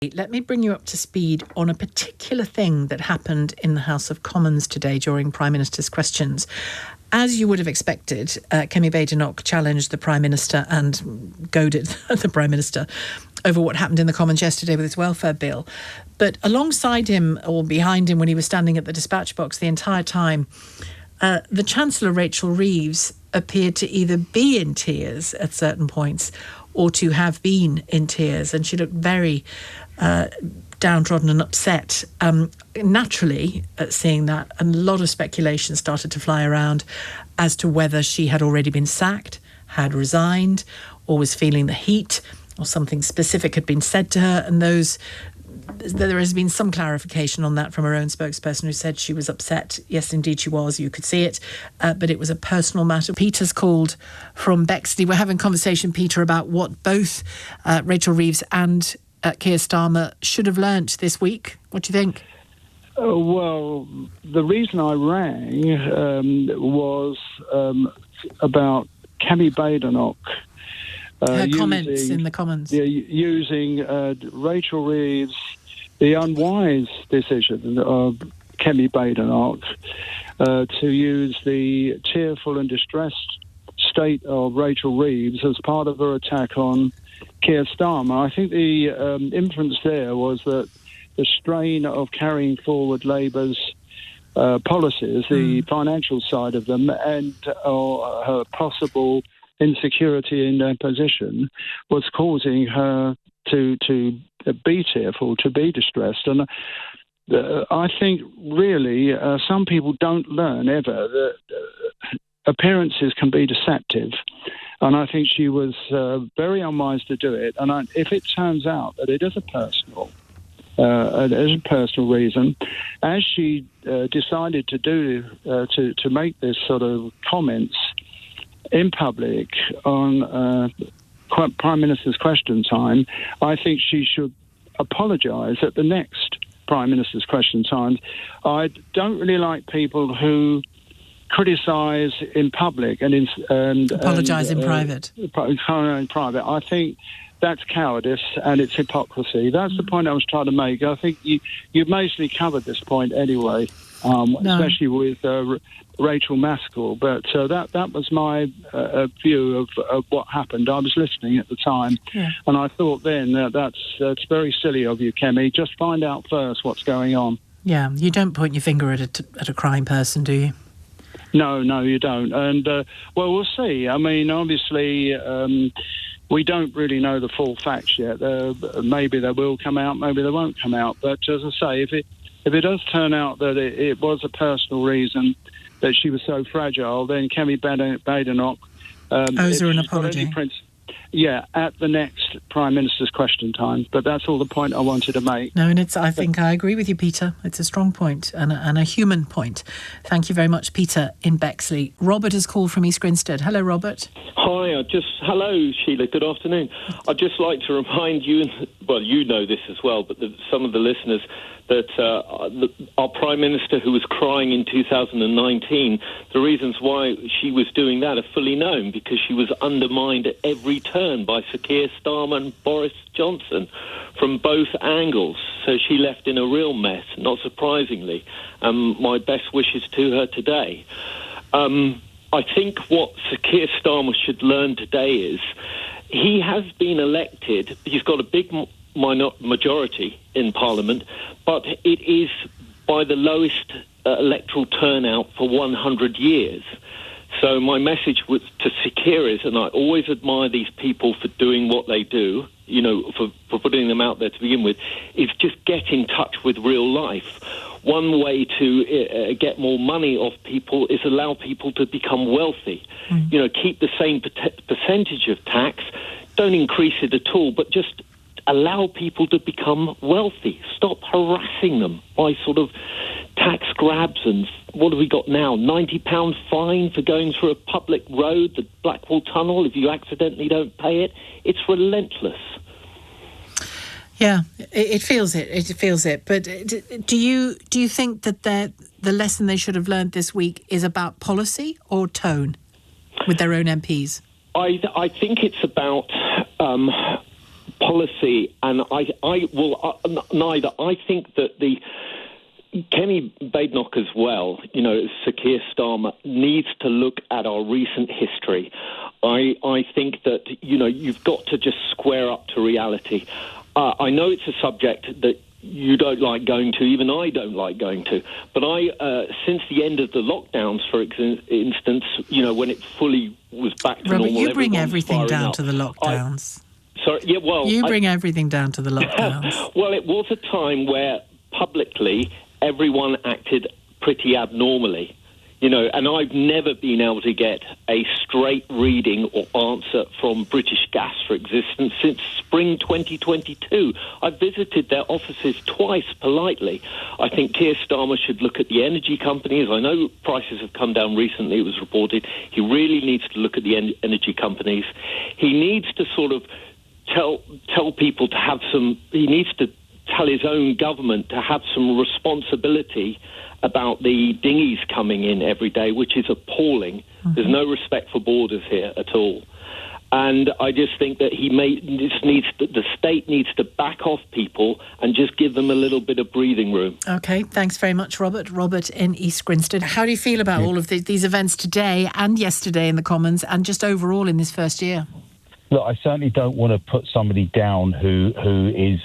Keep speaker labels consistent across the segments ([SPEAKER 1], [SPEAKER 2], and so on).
[SPEAKER 1] Let me bring you up to speed on a particular thing that happened in the House of Commons today during Prime Minister's questions. As you would have expected, Kemi Badenoch challenged the Prime Minister and goaded the Prime Minister over what happened in the Commons yesterday with his welfare bill. But alongside him, or behind him when he was standing at the dispatch box the entire time, the Chancellor Rachel Reeves appeared to either be in tears at certain points or to have been in tears, and she looked very downtrodden and upset. Naturally, at seeing that, a lot of speculation started to fly around as to whether she had already been sacked, had resigned, or was feeling the heat, or something specific had been said to her, and there has been some clarification on that from her own spokesperson, who said she was upset. Yes, indeed she was. You could see it. But it was a personal matter. Peter's called from Bexley. We're having a conversation, Peter, about what both Rachel Reeves and Keir Starmer should have learnt this week. What do you think?
[SPEAKER 2] Well, the reason I rang was about Kemi Badenoch.
[SPEAKER 1] Her comments in the Commons.
[SPEAKER 2] Using Rachel Reeves, the unwise decision of Kemi Badenoch to use the tearful and distressed state of Rachel Reeves as part of her attack on Keir Starmer. I think the inference there was that the strain of carrying forward Labour's policies, the financial side of them, and her possible insecurity in their position was causing her to be tearful, to be distressed. And I think really some people don't learn ever that appearances can be deceptive. And I think she was very unwise to do it. And if it turns out that it is a personal reason, as she decided to do to make this sort of comments in public on Prime Minister's question time, I think she should apologise at the next Prime Minister's question time. I don't really like people who criticise in public and
[SPEAKER 1] apologise in private.
[SPEAKER 2] In private. I think that's cowardice and it's hypocrisy. That's the point I was trying to make. I think you've mostly covered this point anyway, especially with Rachel Maskell. But that was my view of what happened. I was listening at the time, and I thought then that's very silly of you, Kemi. Just find out first what's going on.
[SPEAKER 1] Yeah, you don't point your finger at a crying person, do you?
[SPEAKER 2] No, you don't. And, well, we'll see. I mean, obviously, we don't really know the full facts yet. Maybe they will come out, maybe they won't come out. But as I say, if it does turn out that it was a personal reason that she was so fragile, then Kemi Badenoch
[SPEAKER 1] owes her an apology.
[SPEAKER 2] At the next Prime Minister's question time. But that's all the point I wanted to make.
[SPEAKER 1] No, and I think I agree with you, Peter. It's a strong point and a human point. Thank you very much, Peter in Bexley. Robert has called from East Grinstead. Hello, Robert.
[SPEAKER 3] Hi, hello, Sheila. Good afternoon. I'd just like to remind you, well, you know this as well, but some of the listeners, that our Prime Minister, who was crying in 2019, the reasons why she was doing that are fully known, because she was undermined at every turn by Sir Keir Starmer and Boris Johnson from both angles. So she left in a real mess, not surprisingly. My best wishes to her today. I think what Sir Keir Starmer should learn today is he has been elected. He's got a big majority in Parliament, but it is by the lowest electoral turnout for 100 years. So my message to Sir Keir is, and I always admire these people for doing what they do, for putting them out there to begin with, is just get in touch with real life. One way to get more money off people is allow people to become wealthy. Keep the same percentage of tax, don't increase it at all, but just allow people to become wealthy. Stop harassing them by sort of tax grabs. And what have we got now? £90 fine for going through a public road, the Blackwall Tunnel, if you accidentally don't pay it. It's relentless.
[SPEAKER 1] Yeah, it feels it. It feels it. But do you think that the lesson they should have learned this week is about policy or tone with their own MPs?
[SPEAKER 3] I think it's about policy, and neither. I think that the Kemi Badenoch as well, Sir Keir Starmer, needs to look at our recent history. I think that, you've got to just square up to reality. I know it's a subject that you don't like going to, even I don't like going to, but since the end of the lockdowns, for instance, when it fully was back to normal...
[SPEAKER 1] Robert, you bring everything down to the lockdowns.
[SPEAKER 3] You
[SPEAKER 1] bring everything down to the lockdowns.
[SPEAKER 3] Well, it was a time where publicly everyone acted pretty abnormally, and I've never been able to get a straight reading or answer from British Gas, for existence, since spring 2022. I've visited their offices twice politely. I think Keir Starmer should look at the energy companies. I know prices have come down recently, it was reported. He really needs to look at the energy companies. He needs to sort of tell people to have some... He needs to tell his own government to have some responsibility about the dinghies coming in every day, which is appalling. Mm-hmm. There's no respect for borders here at all. And I just think that the state needs to back off people and just give them a little bit of breathing room.
[SPEAKER 1] OK, thanks very much, Robert. Robert in East Grinstead. How do you feel about all of these events today and yesterday in the Commons and just overall in this first year?
[SPEAKER 4] Look, I certainly don't want to put somebody down who is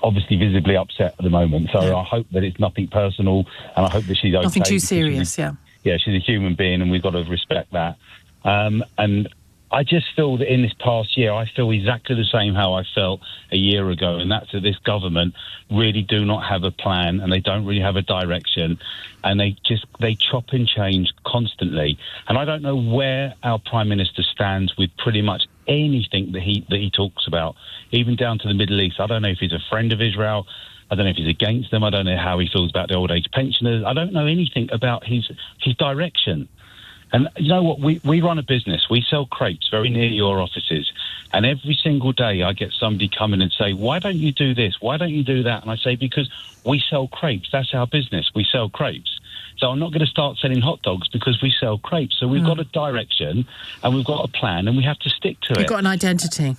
[SPEAKER 4] obviously visibly upset at the moment. So I hope that it's nothing personal, and I hope that she's okay.
[SPEAKER 1] Nothing too serious,
[SPEAKER 4] Yeah, she's a human being, and we've got to respect that. And I just feel that in this past year, I feel exactly the same how I felt a year ago, and that's that this government really do not have a plan, and they don't really have a direction, and they chop and change constantly. And I don't know where our Prime Minister stands with pretty much anything that he talks about, even down to the Middle East. I don't know if he's a friend of Israel. I don't know if he's against them. I don't know how he feels about the old age pensioners. I don't know anything about his direction. And you know what? We run a business. We sell crepes very near your offices. And every single day I get somebody come in and say, why don't you do this? Why don't you do that? And I say, because we sell crepes. That's our business. We sell crepes. So I'm not going to start selling hot dogs because we sell crepes. So we've got a direction and we've got a plan and we have to stick to it.
[SPEAKER 1] You've got an identity.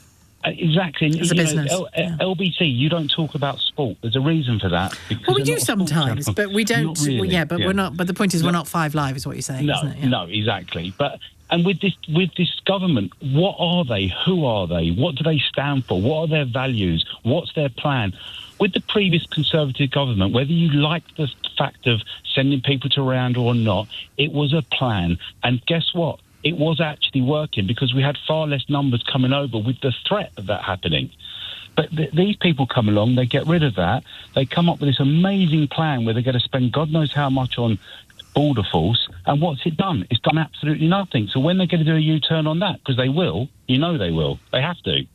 [SPEAKER 4] Exactly.
[SPEAKER 1] As a business.
[SPEAKER 4] LBC, you don't talk about sport. There's a reason for that.
[SPEAKER 1] Well, we do sometimes, but we don't.
[SPEAKER 4] Really.
[SPEAKER 1] We're not. But the point is, we're not 5 Live, is what you're saying, isn't it?
[SPEAKER 4] No, exactly. And with this government, what are they? Who are they? What do they stand for? What are their values? What's their plan? With the previous Conservative government, whether you like the fact of sending people to Rwanda or not, it was a plan. And guess what? It was actually working because we had far less numbers coming over with the threat of that happening. But these people come along, they get rid of that. They come up with this amazing plan where they're going to spend God knows how much on border force. And what's it done? It's done absolutely nothing. So when they're going to do a U-turn on that, because they will, they will. They have to.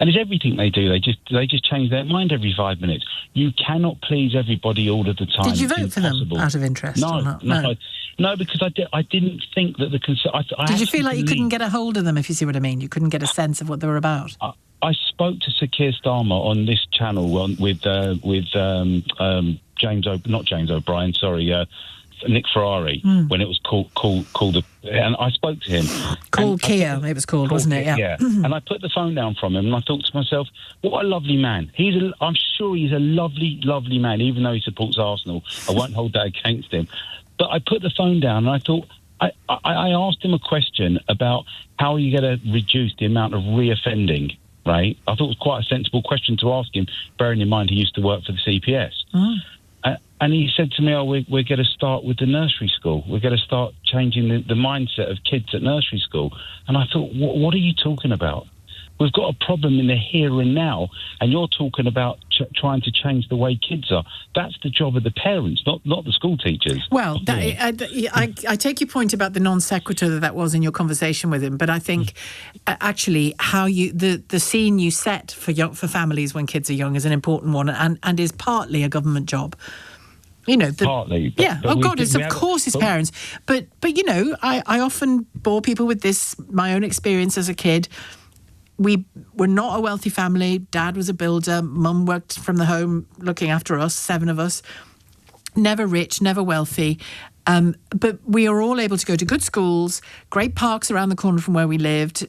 [SPEAKER 4] And it's everything they do. They just change their mind every 5 minutes. You cannot please everybody all of the time.
[SPEAKER 1] Did you vote for them out of interest or not?
[SPEAKER 4] No, because I didn't think that the...
[SPEAKER 1] Did you feel like you couldn't get a hold of them, if you see what I mean? You couldn't get a sense of what they were about?
[SPEAKER 4] I spoke to Sir Keir Starmer on this channel with James O'Brien, Nick Ferrari, when it was called and I spoke to him.
[SPEAKER 1] Keir, it was called, wasn't it?
[SPEAKER 4] Yeah. And I put the phone down from him and I thought to myself, what a lovely man. I'm sure he's a lovely, lovely man, even though he supports Arsenal. I won't hold that against him. But I put the phone down and I thought, I asked him a question about how are you going to reduce the amount of reoffending, right? I thought it was quite a sensible question to ask him, bearing in mind he used to work for the CPS. And he said to me, we're going to start with the nursery school. We're going to start changing the mindset of kids at nursery school. And I thought, what are you talking about? We've got a problem in the here and now, and you're talking about trying to change the way kids are. That's the job of the parents, not the school teachers.
[SPEAKER 1] Well, I take your point about the non sequitur that was in your conversation with him, but I think actually how the scene you set for families when kids are young is an important one, and is partly a government job.
[SPEAKER 4] Partly.
[SPEAKER 1] But of course it's parents. But I often bore people with this, my own experience as a kid. We were not a wealthy family. Dad was a builder. Mum worked from the home looking after us, 7 of us. Never rich, never wealthy. But we are all able to go to good schools, great parks around the corner from where we lived,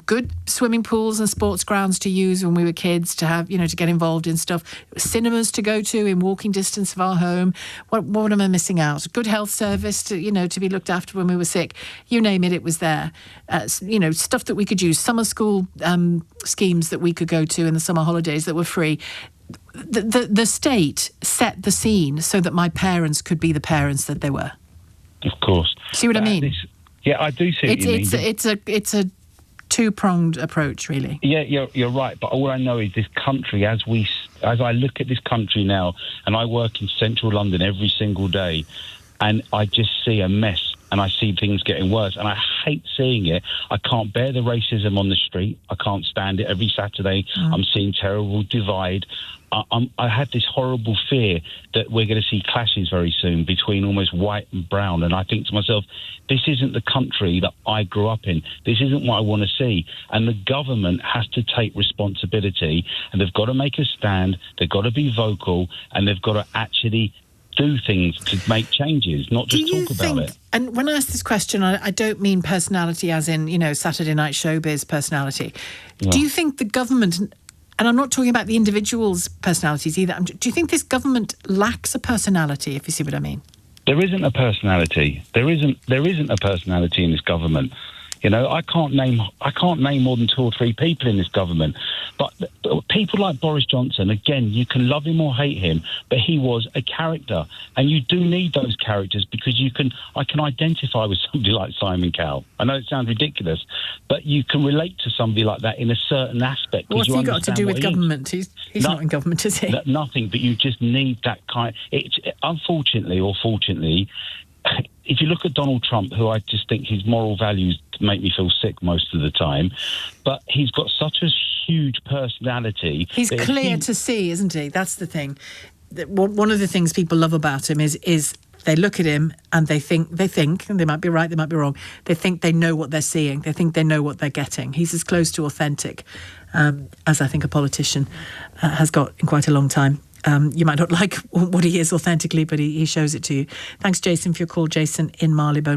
[SPEAKER 1] good swimming pools and sports grounds to use when we were kids, to have, to get involved in stuff, cinemas to go to in walking distance of our home. What am I missing out? Good health service to be looked after when we were sick. You name it was there. Stuff that we could use, summer school schemes that we could go to in the summer holidays that were free. The state set the scene so that my parents could be the parents that they were.
[SPEAKER 4] Of course.
[SPEAKER 1] See what I mean?
[SPEAKER 4] I do see what you mean.
[SPEAKER 1] It's a two-pronged approach, really.
[SPEAKER 4] Yeah, you're right. But all I know is this country, as I look at this country now, and I work in central London every single day, and I just see a mess, and I see things getting worse, and I hate seeing it. I can't bear the racism on the street. I can't stand it. Every Saturday, I'm seeing terrible divide. I have this horrible fear that we're going to see clashes very soon between almost white and brown. And I think to myself, this isn't the country that I grew up in. This isn't what I want to see. And the government has to take responsibility, and they've got to make a stand. They've got to be vocal, and they've got to actually do things to make changes, not just talk about it.
[SPEAKER 1] And when I ask this question, I don't mean personality as in, Saturday Night Showbiz personality. No. Do you think the government... And I'm not talking about the individual's personalities either. Do you think this government lacks a personality, if you see what I mean?
[SPEAKER 4] There isn't a personality. There isn't a personality in this government. I can't name more than 2 or 3 people in this government. But people like Boris Johnson, again, you can love him or hate him, but he was a character. And you do need those characters because I can identify with somebody like Simon Cowell. I know it sounds ridiculous, but you can relate to somebody like that in a certain aspect.
[SPEAKER 1] What's he got to do with government? He's not in government, is he?
[SPEAKER 4] Nothing, but you just need that kind... Unfortunately or fortunately... If you look at Donald Trump, who I just think his moral values make me feel sick most of the time, but he's got such a huge personality.
[SPEAKER 1] He's clear to see, isn't he? That's the thing. One of the things people love about him is they look at him and they think, and they might be right, they might be wrong, they think they know what they're seeing. They think they know what they're getting. He's as close to authentic as I think a politician has got in quite a long time. You might not like what he is authentically, but he shows it to you. Thanks, Jason, for your call. Jason in Marylebone.